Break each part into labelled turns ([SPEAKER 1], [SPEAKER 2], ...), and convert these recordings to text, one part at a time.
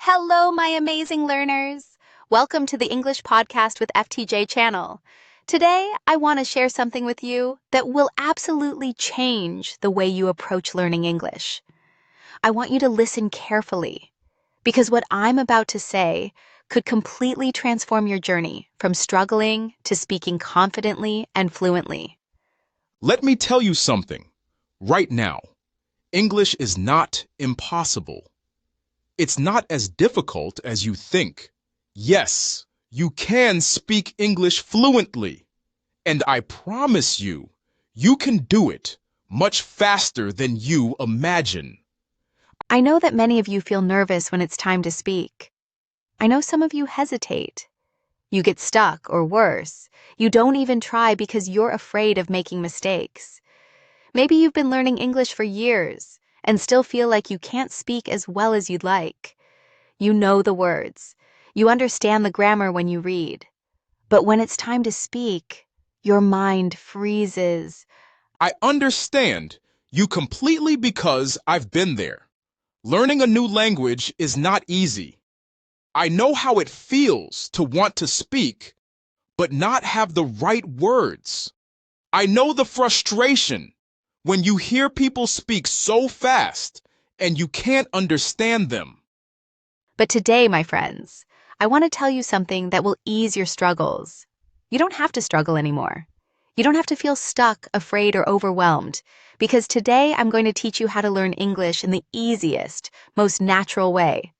[SPEAKER 1] Hello, my amazing learners. Welcome to the English Podcast with FTJ channel. Today, I want to share something with you that will absolutely change the way you approach learning English. I want you to listen carefully because what I'm about to say could completely transform your journey from struggling to speaking confidently and fluently.
[SPEAKER 2] Let me tell you something. Right now, English is not impossible. It's not as difficult as you think. Yes, you can speak English fluently. And I promise you, you can do it much faster than you imagine.
[SPEAKER 1] I know that many of you feel nervous when it's time to speak. I know some of you hesitate. You get stuck, or worse, you don't even try because you're afraid of making mistakes. Maybe you've been learning English for years and still feel like you can't speak as well as you'd like. You know the words. You understand the grammar when you read. But when it's time to speak, your mind freezes.
[SPEAKER 2] I understand you completely because I've been there. Learning a new language is not easy. I know how it feels to want to speak, but not have the right words. I know the frustration when you hear people speak so fast and you can't understand them.
[SPEAKER 1] But today, my friends, I want to tell you something that will ease your struggles. You don't have to struggle anymore. You don't have to feel stuck, afraid, or overwhelmed, because today I'm going to teach you how to learn English in the easiest, most natural way.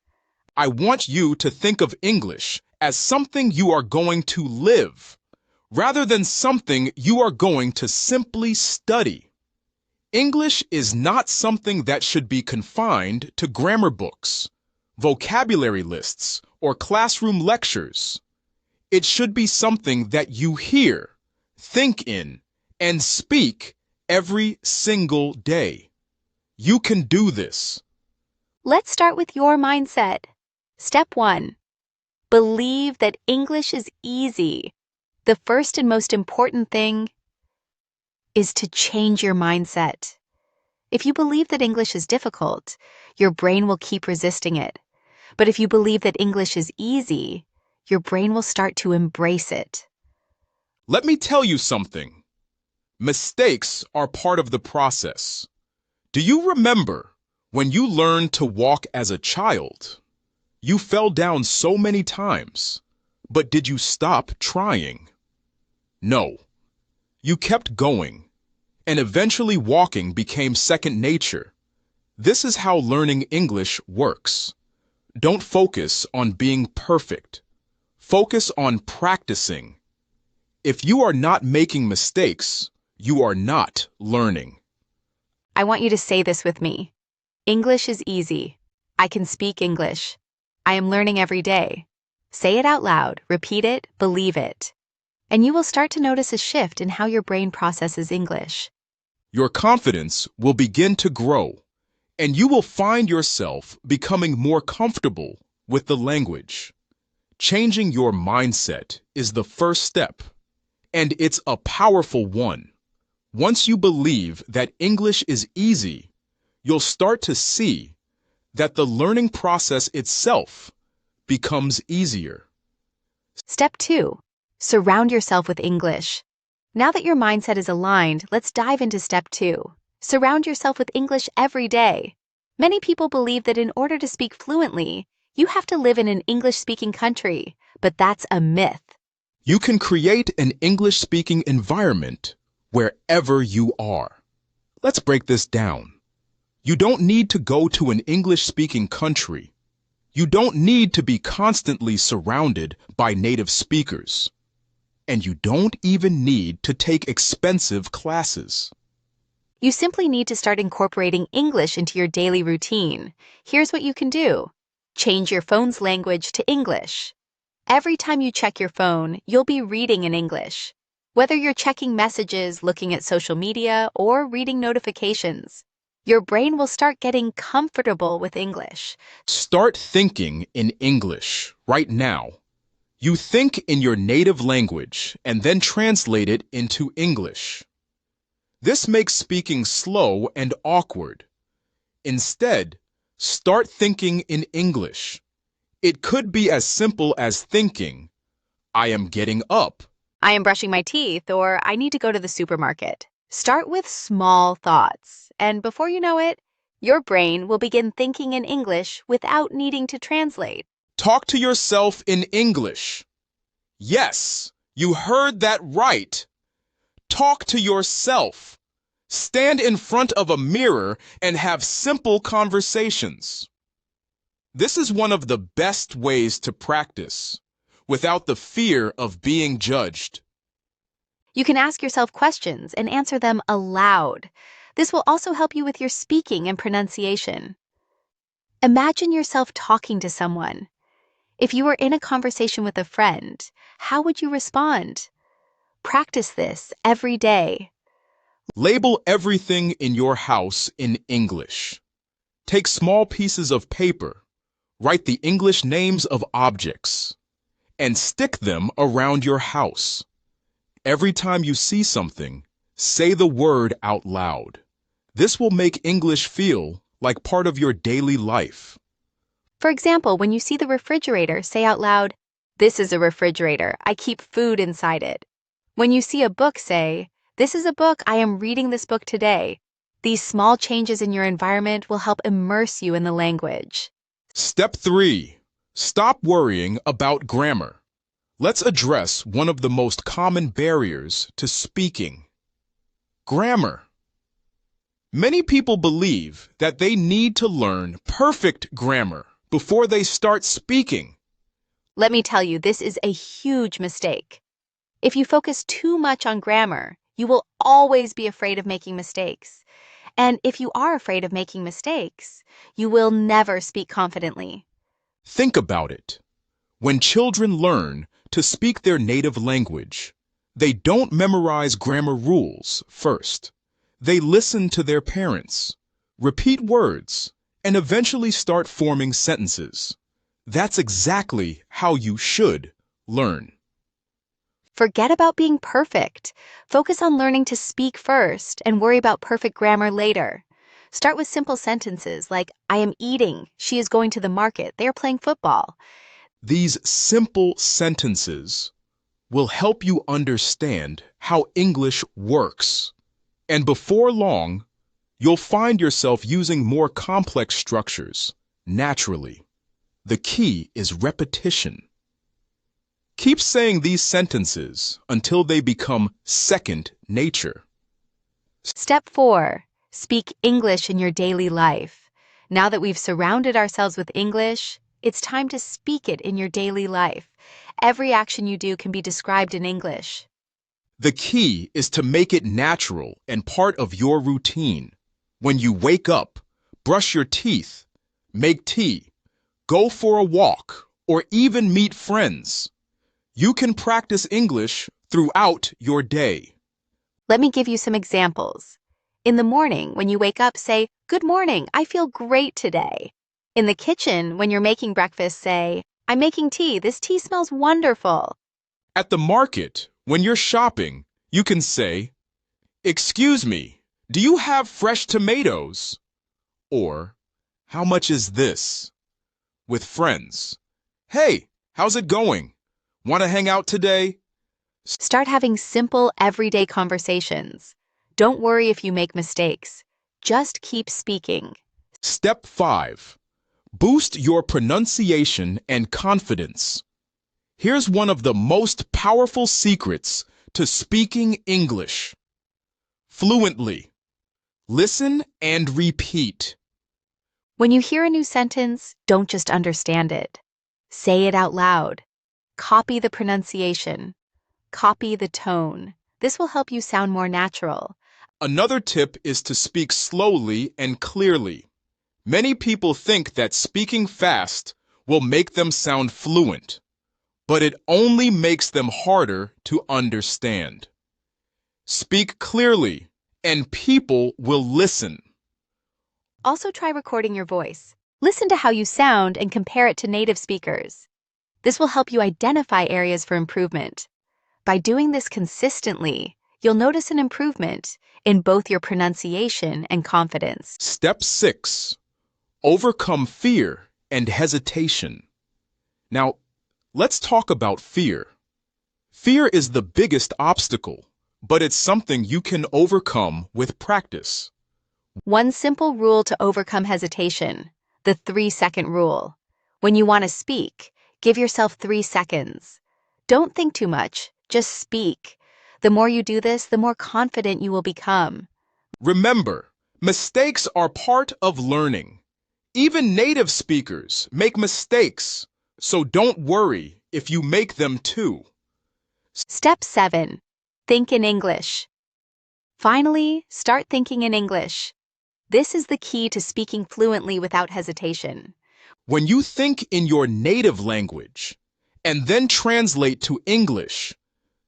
[SPEAKER 2] I want you to think of English as something you are going to live, rather than something you are going to simply study. English is not something that should be confined to grammar books, vocabulary lists, or classroom lectures. It should be something that you hear, think in, and speak every single day. You can do this.
[SPEAKER 1] Let's start with your mindset. Step 1. Believe that English is easy. The first and most important thing is to change your mindset. If you believe that English is difficult, your brain will keep resisting it. But if you believe that English is easy, your brain will start to embrace it.
[SPEAKER 2] Let me tell you something. Mistakes are part of the process. Do you remember when you learned to walk as a child? You fell down so many times, but did you stop trying? No. You kept going, and eventually walking became second nature. This is how learning English works. Don't focus on being perfect. Focus on practicing. If you are not making mistakes, you are not learning.
[SPEAKER 1] I want you to say this with me. English is easy. I can speak English. I am learning every day. Say it out loud, repeat it, believe it. And you will start to notice a shift in how your brain processes English.
[SPEAKER 2] Your confidence will begin to grow, and you will find yourself becoming more comfortable with the language. Changing your mindset is the first step, and it's a powerful one. Once you believe that English is easy, you'll start to see that the learning process itself becomes easier.
[SPEAKER 1] Step 2. Surround yourself with English. Now that your mindset is aligned, let's dive into step 2. Surround yourself with English every day. Many people believe that in order to speak fluently, you have to live in an English-speaking country, but that's a myth.
[SPEAKER 2] You can create an English-speaking environment wherever you are. Let's break this down. You don't need to go to an English-speaking country. You don't need to be constantly surrounded by native speakers. And you don't even need to take expensive classes.
[SPEAKER 1] You simply need to start incorporating English into your daily routine. Here's what you can do. Change your phone's language to English. Every time you check your phone, you'll be reading in English. Whether you're checking messages, looking at social media, or reading notifications, your brain will start getting comfortable with English.
[SPEAKER 2] Start thinking in English right now. You think in your native language and then translate it into English. This makes speaking slow and awkward. Instead, start thinking in English. It could be as simple as thinking, I am getting up.
[SPEAKER 1] I am brushing my teeth, or I need to go to the supermarket. Start with small thoughts, and before you know it, your brain will begin thinking in English without needing to translate.
[SPEAKER 2] Talk to yourself in English. Yes, you heard that right. Talk to yourself. Stand in front of a mirror and have simple conversations. This is one of the best ways to practice without the fear of being judged.
[SPEAKER 1] You can ask yourself questions and answer them aloud. This will also help you with your speaking and pronunciation. Imagine yourself talking to someone. If you were in a conversation with a friend, how would you respond? Practice this every day.
[SPEAKER 2] Label everything in your house in English. Take small pieces of paper, write the English names of objects, and stick them around your house. Every time you see something, say the word out loud. This will make English feel like part of your daily life.
[SPEAKER 1] For example, when you see the refrigerator, say out loud, "This is a refrigerator. I keep food inside it." When you see a book, say, "This is a book. I am reading this book today." These small changes in your environment will help immerse you in the language.
[SPEAKER 2] Step 3. Stop worrying about grammar. Let's address one of the most common barriers to speaking. Grammar. Many people believe that they need to learn perfect grammar before they start speaking.
[SPEAKER 1] Let me tell you, this is a huge mistake. If you focus too much on grammar, you will always be afraid of making mistakes. And if you are afraid of making mistakes, you will never speak confidently.
[SPEAKER 2] Think about it. When children learn to speak their native language, they don't memorize grammar rules first. They listen to their parents, repeat words, and eventually start forming sentences. That's exactly how you should learn.
[SPEAKER 1] Forget about being perfect. Focus on learning to speak first and worry about perfect grammar later. Start with simple sentences like, "I am eating, she is going to the market, they are playing football."
[SPEAKER 2] These simple sentences will help you understand how English works. And before long, you'll find yourself using more complex structures naturally. The key is repetition. Keep saying these sentences until they become second nature.
[SPEAKER 1] Step 4. Speak English in your daily life. Now that we've surrounded ourselves with English, it's time to speak it in your daily life. Every action you do can be described in English.
[SPEAKER 2] The key is to make it natural and part of your routine. When you wake up, brush your teeth, make tea, go for a walk, or even meet friends, you can practice English throughout your day.
[SPEAKER 1] Let me give you some examples. In the morning, when you wake up, say, "Good morning, I feel great today." In the kitchen, when you're making breakfast, say, "I'm making tea, this tea smells wonderful."
[SPEAKER 2] At the market, when you're shopping, you can say, "Excuse me, do you have fresh tomatoes?" Or, "How much is this?" With friends, "Hey, how's it going? Want to hang out today?"
[SPEAKER 1] Start having simple, everyday conversations. Don't worry if you make mistakes. Just keep speaking.
[SPEAKER 2] Step 5. Boost your pronunciation and confidence. Here's one of the most powerful secrets to speaking English. Fluently. Listen and repeat.
[SPEAKER 1] When you hear a new sentence, don't just understand it. Say it out loud. Copy the pronunciation. Copy the tone. This will help you sound more natural.
[SPEAKER 2] Another tip is to speak slowly and clearly. Many people think that speaking fast will make them sound fluent, but it only makes them harder to understand. Speak clearly, and people will listen.
[SPEAKER 1] Also try recording your voice. Listen to how you sound and compare it to native speakers. This will help you identify areas for improvement. By doing this consistently, you'll notice an improvement in both your pronunciation and confidence.
[SPEAKER 2] Step 6. Overcome fear and hesitation. Now, let's talk about fear. Fear is the biggest obstacle, but it's something you can overcome with practice.
[SPEAKER 1] One simple rule to overcome hesitation, the 3-second rule. When you want to speak, give yourself 3 seconds. Don't think too much, just speak. The more you do this, the more confident you will become.
[SPEAKER 2] Remember, mistakes are part of learning. Even native speakers make mistakes, so don't worry if you make them too.
[SPEAKER 1] Step 7. Think in English. Finally, start thinking in English. This is the key to speaking fluently without hesitation.
[SPEAKER 2] When you think in your native language and then translate to English,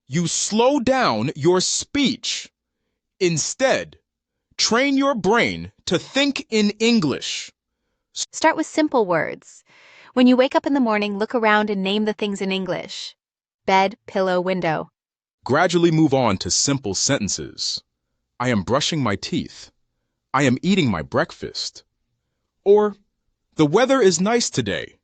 [SPEAKER 2] you slow down your speech. Instead, train your brain to think in English.
[SPEAKER 1] Start with simple words. When you wake up in the morning, look around and name the things in English. Bed, pillow, window.
[SPEAKER 2] Gradually move on to simple sentences. I am brushing my teeth. I am eating my breakfast. Or, the weather is nice today.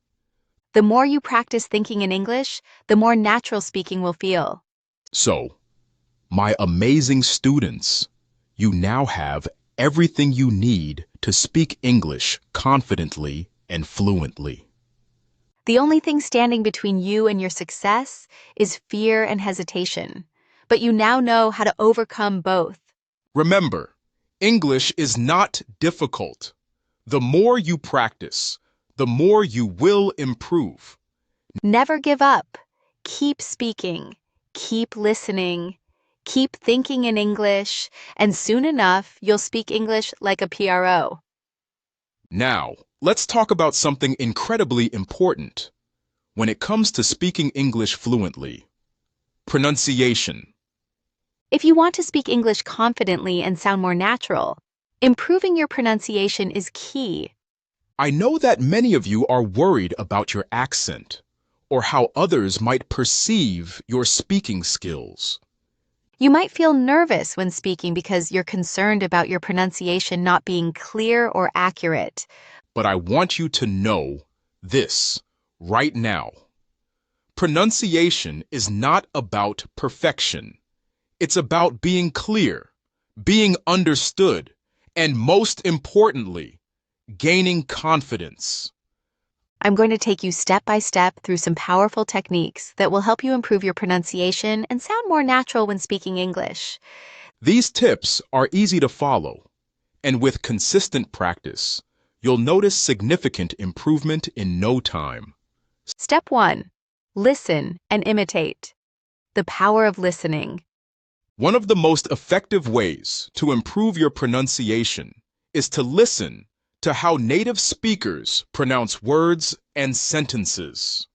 [SPEAKER 1] The more you practice thinking in English, the more natural speaking will feel.
[SPEAKER 2] So, my amazing students, you now have everything you need to speak English confidently and fluently.
[SPEAKER 1] The only thing standing between you and your success is fear and hesitation. But you now know how to overcome both.
[SPEAKER 2] Remember, English is not difficult. The more you practice, the more you will improve.
[SPEAKER 1] Never give up. Keep speaking. Keep listening. Keep thinking in English, and soon enough, you'll speak English like a PRO.
[SPEAKER 2] Now, let's talk about something incredibly important when it comes to speaking English fluently: pronunciation.
[SPEAKER 1] If you want to speak English confidently and sound more natural, improving your pronunciation is key.
[SPEAKER 2] I know that many of you are worried about your accent or how others might perceive your speaking skills.
[SPEAKER 1] You might feel nervous when speaking because you're concerned about your pronunciation not being clear or accurate.
[SPEAKER 2] But I want you to know this right now. Pronunciation is not about perfection. It's about being clear, being understood, and most importantly, gaining confidence.
[SPEAKER 1] I'm going to take you step by step through some powerful techniques that will help you improve your pronunciation and sound more natural when speaking English.
[SPEAKER 2] These tips are easy to follow, and with consistent practice, you'll notice significant improvement in no time.
[SPEAKER 1] Step 1. Listen and imitate. The power of listening.
[SPEAKER 2] One of the most effective ways to improve your pronunciation is to listen to how native speakers pronounce words and sentences.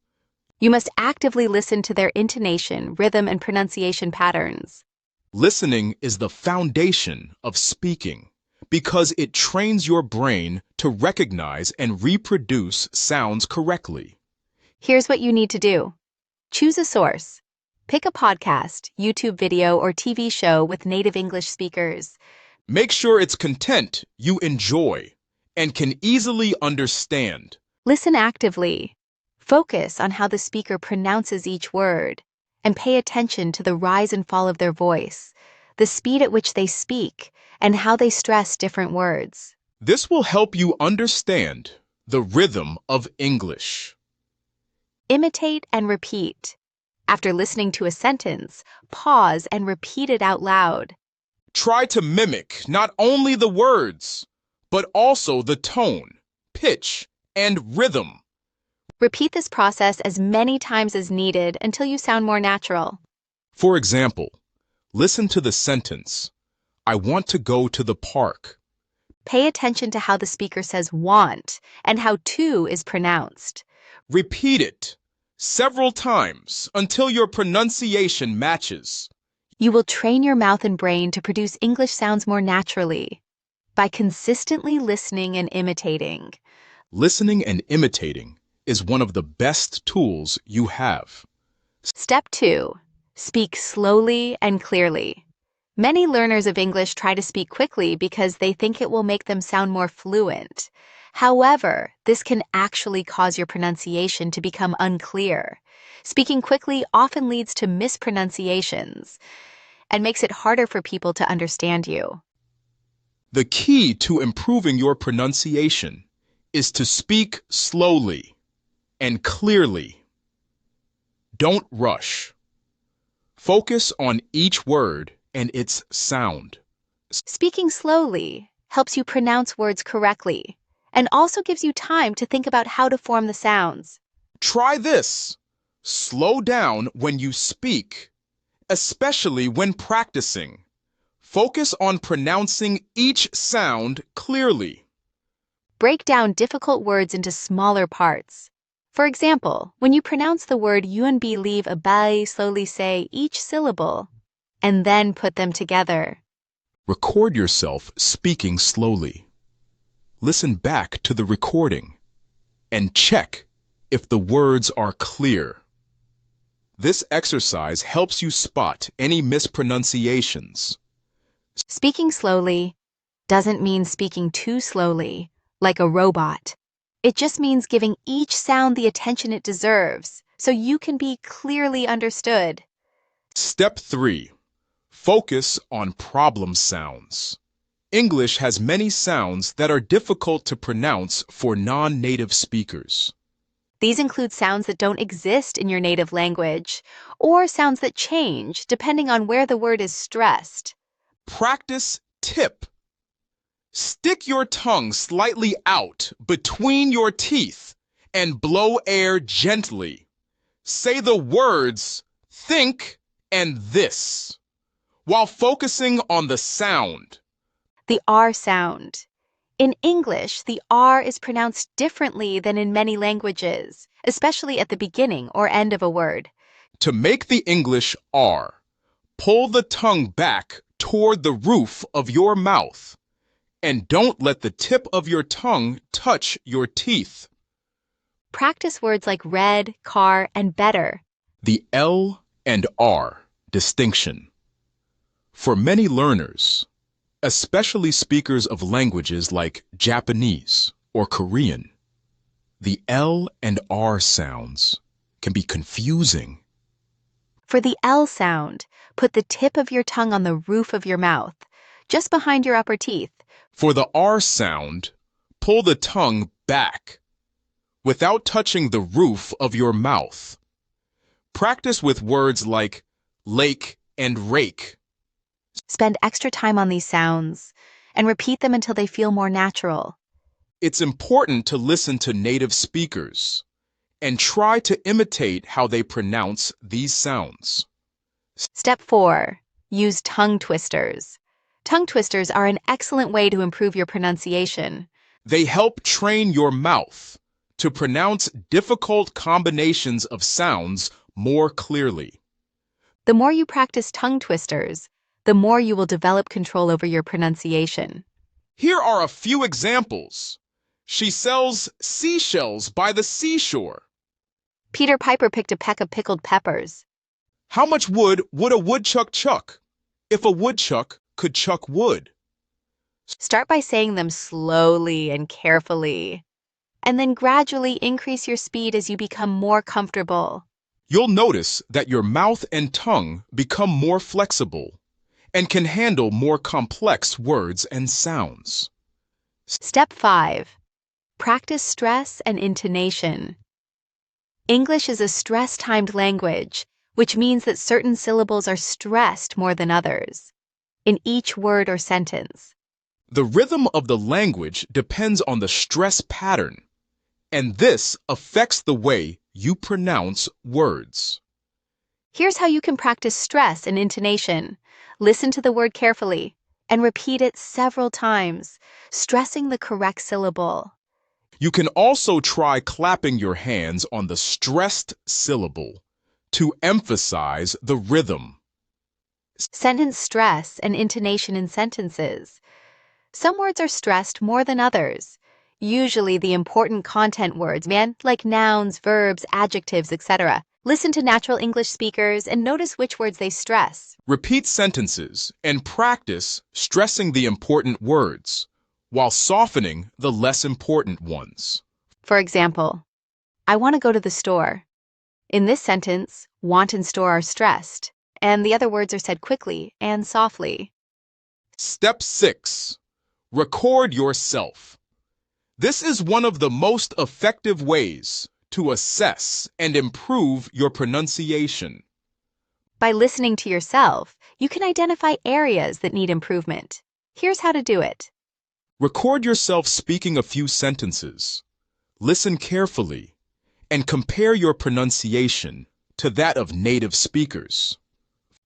[SPEAKER 1] You must actively listen to their intonation, rhythm, and pronunciation patterns.
[SPEAKER 2] Listening is the foundation of speaking because it trains your brain to recognize and reproduce sounds correctly.
[SPEAKER 1] Here's what you need to do. Choose a source. Pick a podcast, YouTube video, or TV show with native English speakers.
[SPEAKER 2] Make sure it's content you enjoy and can easily understand.
[SPEAKER 1] Listen actively. Focus on how the speaker pronounces each word, and pay attention to the rise and fall of their voice, the speed at which they speak, and how they stress different words.
[SPEAKER 2] This will help you understand the rhythm of English.
[SPEAKER 1] Imitate and repeat. After listening to a sentence, pause and repeat it out loud.
[SPEAKER 2] Try to mimic not only the words, but also the tone, pitch, and rhythm.
[SPEAKER 1] Repeat this process as many times as needed until you sound more natural.
[SPEAKER 2] For example, listen to the sentence, I want to go to the park.
[SPEAKER 1] Pay attention to how the speaker says want and how to is pronounced.
[SPEAKER 2] Repeat it several times until your pronunciation matches.
[SPEAKER 1] You will train your mouth and brain to produce English sounds more naturally by consistently listening and imitating.
[SPEAKER 2] Listening and imitating is one of the best tools you have.
[SPEAKER 1] Step 2. Speak slowly and clearly. Many learners of English try to speak quickly because they think it will make them sound more fluent. However, this can actually cause your pronunciation to become unclear. Speaking quickly often leads to mispronunciations and makes it harder for people to understand you.
[SPEAKER 2] The key to improving your pronunciation is to speak slowly and clearly. Don't rush. Focus on each word and its sound.
[SPEAKER 1] Speaking slowly helps you pronounce words correctly and also gives you time to think about how to form the sounds.
[SPEAKER 2] Try this. Slow down when you speak, especially when practicing. Focus on pronouncing each sound clearly.
[SPEAKER 1] Break down difficult words into smaller parts. For example, when you pronounce the word UNB, leave a bay, slowly say each syllable, and then put them together.
[SPEAKER 2] Record yourself speaking slowly. Listen back to the recording and check if the words are clear. This exercise helps you spot any mispronunciations.
[SPEAKER 1] Speaking slowly doesn't mean speaking too slowly, like a robot. It just means giving each sound the attention it deserves, so you can be clearly understood.
[SPEAKER 2] Step 3. Focus on problem sounds. English has many sounds that are difficult to pronounce for non-native speakers.
[SPEAKER 1] These include sounds that don't exist in your native language, or sounds that change depending on where the word is stressed.
[SPEAKER 2] Practice tip. Stick your tongue slightly out between your teeth and blow air gently. Say the words think and this while focusing on the sound.
[SPEAKER 1] The R sound. In English, the R is pronounced differently than in many languages, especially at the beginning or end of a word.
[SPEAKER 2] To make the English R, pull the tongue back toward the roof of your mouth and don't let the tip of your tongue touch your teeth.
[SPEAKER 1] Practice words like red, car, and better.
[SPEAKER 2] The L and R distinction. For many learners, especially speakers of languages like Japanese or Korean, the L and R sounds can be confusing.
[SPEAKER 1] For the L sound, put the tip of your tongue on the roof of your mouth, just behind your upper teeth.
[SPEAKER 2] For the R sound, pull the tongue back without touching the roof of your mouth. Practice with words like lake and rake.
[SPEAKER 1] Spend extra time on these sounds and repeat them until they feel more natural.
[SPEAKER 2] It's important to listen to native speakers and try to imitate how they pronounce these sounds.
[SPEAKER 1] Step 4. Use tongue twisters. Tongue twisters are an excellent way to improve your pronunciation.
[SPEAKER 2] They help train your mouth to pronounce difficult combinations of sounds more clearly.
[SPEAKER 1] The more you practice tongue twisters, the more you will develop control over your pronunciation.
[SPEAKER 2] Here are a few examples. She sells seashells by the seashore.
[SPEAKER 1] Peter Piper picked a peck of pickled peppers.
[SPEAKER 2] How much wood would a woodchuck chuck if a woodchuck could chuck wood?
[SPEAKER 1] Start by saying them slowly and carefully, and then gradually increase your speed as you become more comfortable.
[SPEAKER 2] You'll notice that your mouth and tongue become more flexible and can handle more complex words and sounds.
[SPEAKER 1] Step 5. Practice stress and intonation. English is a stress-timed language, which means that certain syllables are stressed more than others in each word or sentence.
[SPEAKER 2] The rhythm of the language depends on the stress pattern, and this affects the way you pronounce words.
[SPEAKER 1] Here's how you can practice stress and intonation. Listen to the word carefully and repeat it several times, stressing the correct syllable.
[SPEAKER 2] You can also try clapping your hands on the stressed syllable to emphasize the rhythm.
[SPEAKER 1] Sentence stress and intonation in sentences. Some words are stressed more than others. Usually the important content words, like nouns, verbs, adjectives, etc. Listen to natural English speakers and notice which words they stress.
[SPEAKER 2] Repeat sentences and practice stressing the important words while softening the less important ones.
[SPEAKER 1] For example, I want to go to the store. In this sentence, want and store are stressed, and the other words are said quickly and softly.
[SPEAKER 2] Step 6. Record yourself. This is one of the most effective ways to assess and improve your pronunciation.
[SPEAKER 1] By listening to yourself, you can identify areas that need improvement. Here's how to do it.
[SPEAKER 2] Record yourself speaking a few sentences. Listen carefully and compare your pronunciation to that of native speakers.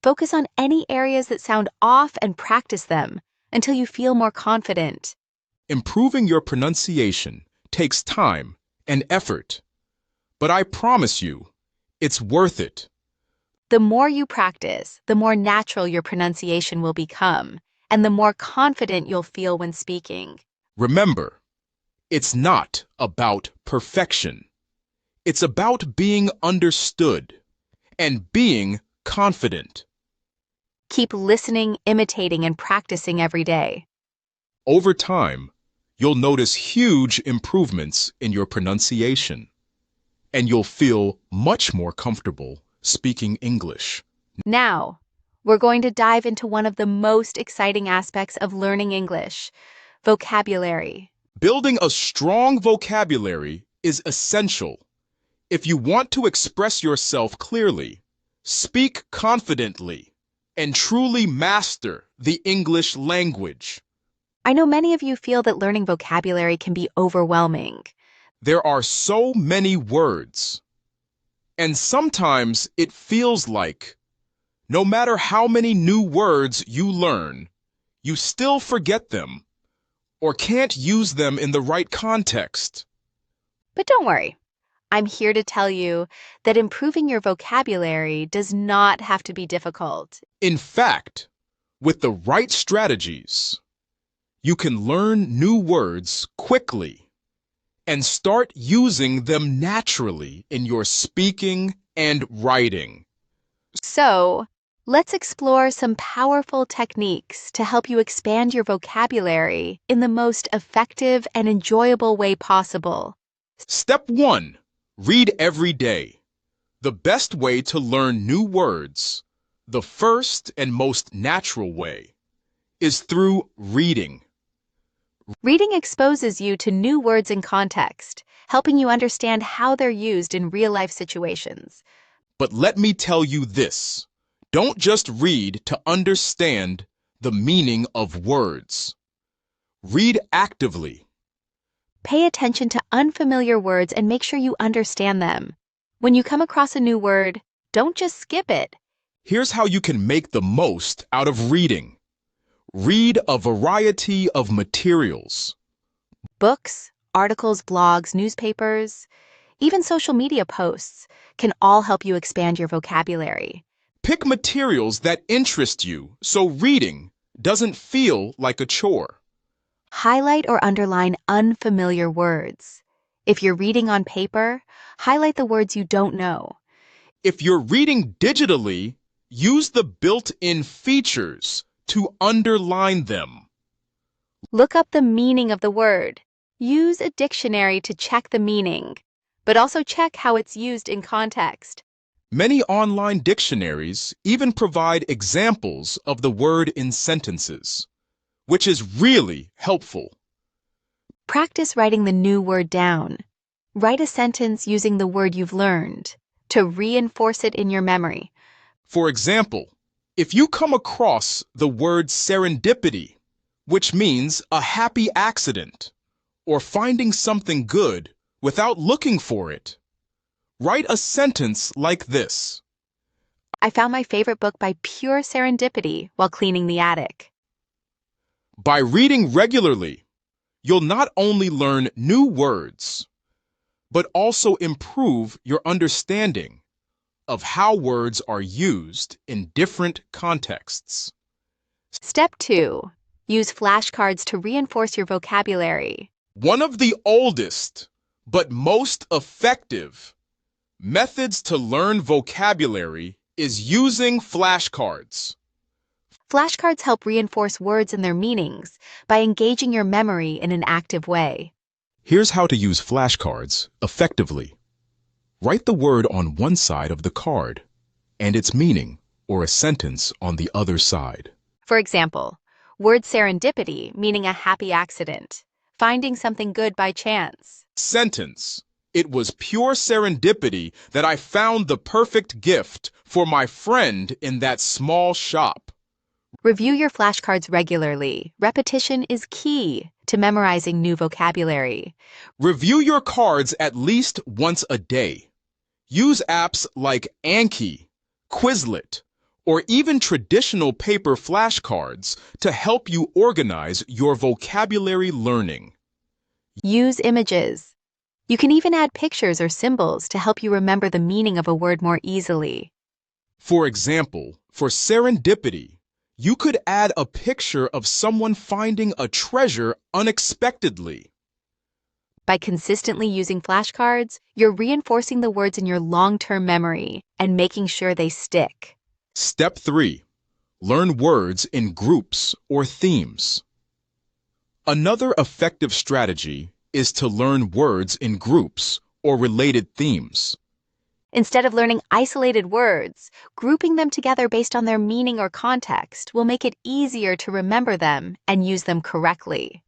[SPEAKER 1] Focus on any areas that sound off and practice them until you feel more confident.
[SPEAKER 2] Improving your pronunciation takes time and effort, but I promise you, it's worth it.
[SPEAKER 1] The more you practice, the more natural your pronunciation will become, and the more confident you'll feel when speaking.
[SPEAKER 2] Remember, it's not about perfection. It's about being understood and being confident.
[SPEAKER 1] Keep listening, imitating, and practicing every day.
[SPEAKER 2] Over time, you'll notice huge improvements in your pronunciation, and you'll feel much more comfortable speaking English.
[SPEAKER 1] Now, we're going to dive into one of the most exciting aspects of learning English: vocabulary.
[SPEAKER 2] Building a strong vocabulary is essential. If you want to express yourself clearly, speak confidently, and truly master the English language.
[SPEAKER 1] I know many of you feel that learning vocabulary can be overwhelming.
[SPEAKER 2] There are so many words, and sometimes it feels like no matter how many new words you learn, you still forget them or can't use them in the right context.
[SPEAKER 1] But don't worry. I'm here to tell you that improving your vocabulary does not have to be difficult.
[SPEAKER 2] In fact, with the right strategies, you can learn new words quickly and start using them naturally in your speaking and writing.
[SPEAKER 1] So, let's explore some powerful techniques to help you expand your vocabulary in the most effective and enjoyable way possible.
[SPEAKER 2] Step 1. Read every day. The best way to learn new words, the first and most natural way, is through reading.
[SPEAKER 1] Reading exposes you to new words in context, helping you understand how they're used in real-life situations.
[SPEAKER 2] But let me tell you this. Don't just read to understand the meaning of words. Read actively.
[SPEAKER 1] Pay attention to unfamiliar words and make sure you understand them. When you come across a new word, don't just skip it.
[SPEAKER 2] Here's how you can make the most out of reading. Read a variety of materials.
[SPEAKER 1] Books, articles, blogs, newspapers, even social media posts can all help you expand your vocabulary.
[SPEAKER 2] Pick materials that interest you so reading doesn't feel like a chore.
[SPEAKER 1] Highlight or underline unfamiliar words. If you're reading on paper, highlight the words you don't know.
[SPEAKER 2] If you're reading digitally, use the built-in features to underline them.
[SPEAKER 1] Look up the meaning of the word. Use a dictionary to check the meaning, but also check how it's used in context.
[SPEAKER 2] Many online dictionaries even provide examples of the word in sentences, which is really helpful.
[SPEAKER 1] Practice writing the new word down. Write a sentence using the word you've learned to reinforce it in your memory.
[SPEAKER 2] For example, if you come across the word serendipity, which means a happy accident, or finding something good without looking for it, write a sentence like this.
[SPEAKER 1] I found my favorite book by pure serendipity while cleaning the attic.
[SPEAKER 2] By reading regularly, you'll not only learn new words, but also improve your understanding of how words are used in different contexts.
[SPEAKER 1] Step 2. Use flashcards to reinforce your vocabulary.
[SPEAKER 2] One of the oldest but most effective methods to learn vocabulary is using flashcards.
[SPEAKER 1] Flashcards help reinforce words and their meanings by engaging your memory in an active way.
[SPEAKER 2] Here's how to use flashcards effectively. Write the word on one side of the card and its meaning or a sentence on the other side.
[SPEAKER 1] For example, word serendipity, meaning a happy accident, finding something good by chance.
[SPEAKER 2] Sentence: it was pure serendipity that I found the perfect gift for my friend in that small shop.
[SPEAKER 1] Review your flashcards regularly. Repetition is key to memorizing new vocabulary.
[SPEAKER 2] Review your cards at least once a day. Use apps like Anki, Quizlet, or even traditional paper flashcards to help you organize your vocabulary learning.
[SPEAKER 1] Use images. You can even add pictures or symbols to help you remember the meaning of a word more easily.
[SPEAKER 2] For example, for serendipity, you could add a picture of someone finding a treasure unexpectedly.
[SPEAKER 1] By consistently using flashcards, you're reinforcing the words in your long-term memory and making sure they stick.
[SPEAKER 2] Step 3. Learn words in groups or themes. Another effective strategy is to learn words in groups or related themes.
[SPEAKER 1] Instead of learning isolated words, grouping them together based on their meaning or context will make it easier to remember them and use them correctly.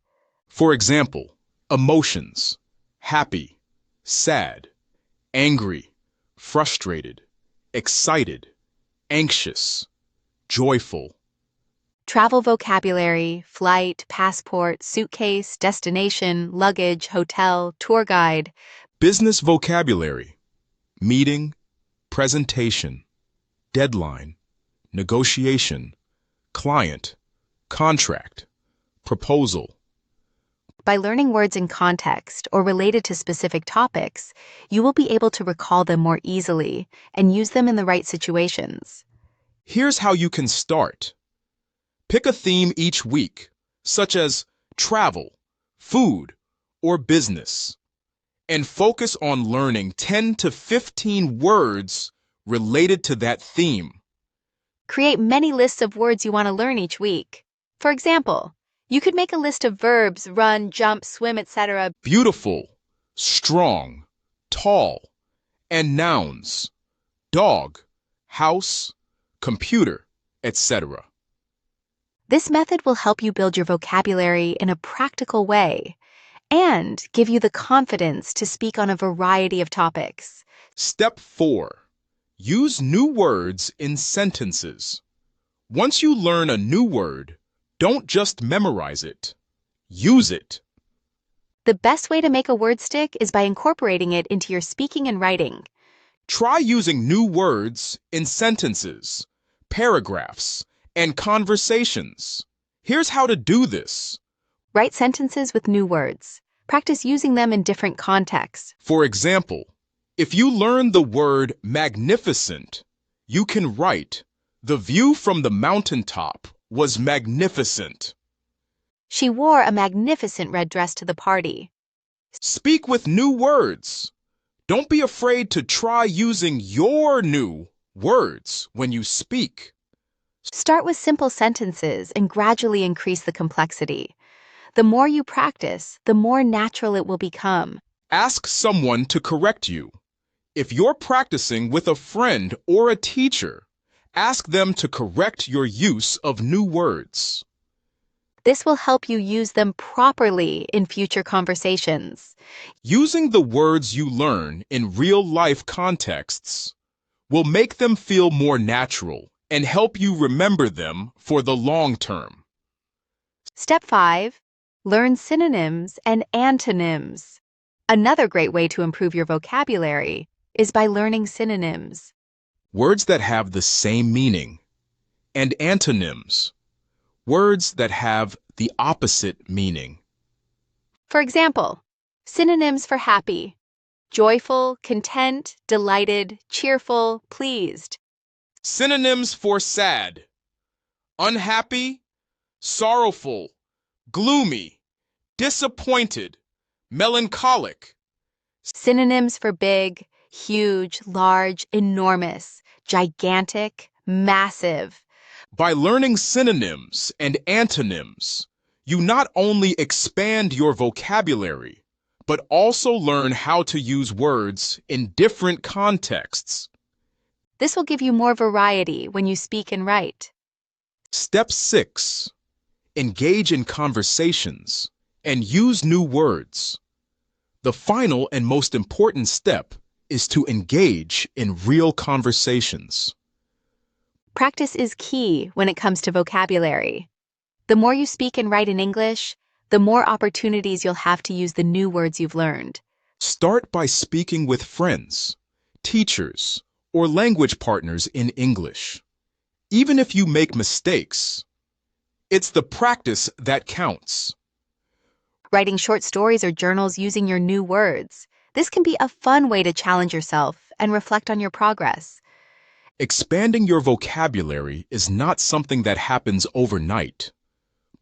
[SPEAKER 2] For example, emotions: happy, sad, angry, frustrated, excited, anxious, joyful.
[SPEAKER 1] Travel vocabulary: flight, passport, suitcase, destination, luggage, hotel, tour guide.
[SPEAKER 2] Business vocabulary: meeting, presentation, deadline, negotiation, client, contract, proposal.
[SPEAKER 1] By learning words in context or related to specific topics, you will be able to recall them more easily and use them in the right situations.
[SPEAKER 2] Here's how you can start. Pick a theme each week, such as travel, food, or business, and focus on learning 10 to 15 words related to that theme.
[SPEAKER 1] Create many lists of words you want to learn each week. For example, you could make a list of verbs: run, jump, swim, etc.
[SPEAKER 2] Beautiful, strong, tall, and nouns: dog, house, computer, etc.
[SPEAKER 1] This method will help you build your vocabulary in a practical way and give you the confidence to speak on a variety of topics.
[SPEAKER 2] Step 4. Use new words in sentences. Once you learn a new word, don't just memorize it. Use it.
[SPEAKER 1] The best way to make a word stick is by incorporating it into your speaking and writing.
[SPEAKER 2] Try using new words in sentences, paragraphs, and conversations. Here's how to do this.
[SPEAKER 1] Write sentences with new words. Practice using them in different contexts.
[SPEAKER 2] For example, if you learn the word magnificent, you can write, "The view from the mountaintop was magnificent."
[SPEAKER 1] She wore a magnificent red dress to the party.
[SPEAKER 2] Speak with new words. Don't be afraid to try using your new words when you speak.
[SPEAKER 1] Start with simple sentences and gradually increase the complexity. The more you practice, the more natural it will become.
[SPEAKER 2] Ask someone to correct you. If you're practicing with a friend or a teacher, ask them to correct your use of new words.
[SPEAKER 1] This will help you use them properly in future conversations.
[SPEAKER 2] Using the words you learn in real-life contexts will make them feel more natural and help you remember them for the long term.
[SPEAKER 1] Step 5. Learn synonyms and antonyms. Another great way to improve your vocabulary is by learning synonyms.
[SPEAKER 2] Words that have the same meaning. And antonyms. Words that have the opposite meaning.
[SPEAKER 1] For example, synonyms for happy: joyful, content, delighted, cheerful, pleased.
[SPEAKER 2] Synonyms for sad: unhappy, sorrowful, gloomy, disappointed, melancholic.
[SPEAKER 1] Synonyms for big: huge, large, enormous, gigantic, massive.
[SPEAKER 2] By learning synonyms and antonyms, you not only expand your vocabulary, but also learn how to use words in different contexts.
[SPEAKER 1] This will give you more variety when you speak and write.
[SPEAKER 2] Step 6. Engage in conversations and use new words. The final and most important step is to engage in real conversations.
[SPEAKER 1] Practice is key when it comes to vocabulary. The more you speak and write in English, the more opportunities you'll have to use the new words you've learned.
[SPEAKER 2] Start by speaking with friends, teachers, or language partners in English. Even if you make mistakes, it's the practice that counts.
[SPEAKER 1] Writing short stories or journals using your new words. This can be a fun way to challenge yourself and reflect on your progress.
[SPEAKER 2] Expanding your vocabulary is not something that happens overnight,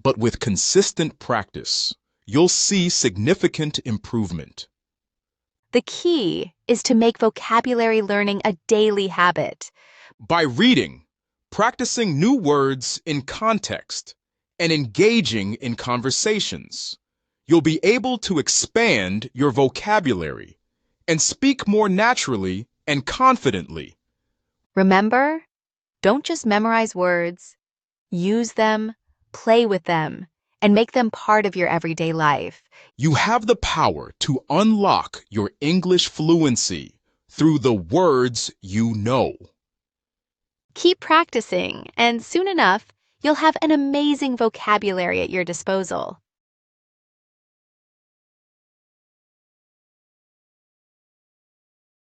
[SPEAKER 2] but with consistent practice, you'll see significant improvement.
[SPEAKER 1] The key is to make vocabulary learning a daily habit.
[SPEAKER 2] By reading, practicing new words in context, and engaging in conversations, you'll be able to expand your vocabulary and speak more naturally and confidently.
[SPEAKER 1] Remember, don't just memorize words. Use them, play with them, and make them part of your everyday life.
[SPEAKER 2] You have the power to unlock your English fluency through the words you know.
[SPEAKER 1] Keep practicing, and soon enough, you'll have an amazing vocabulary at your disposal.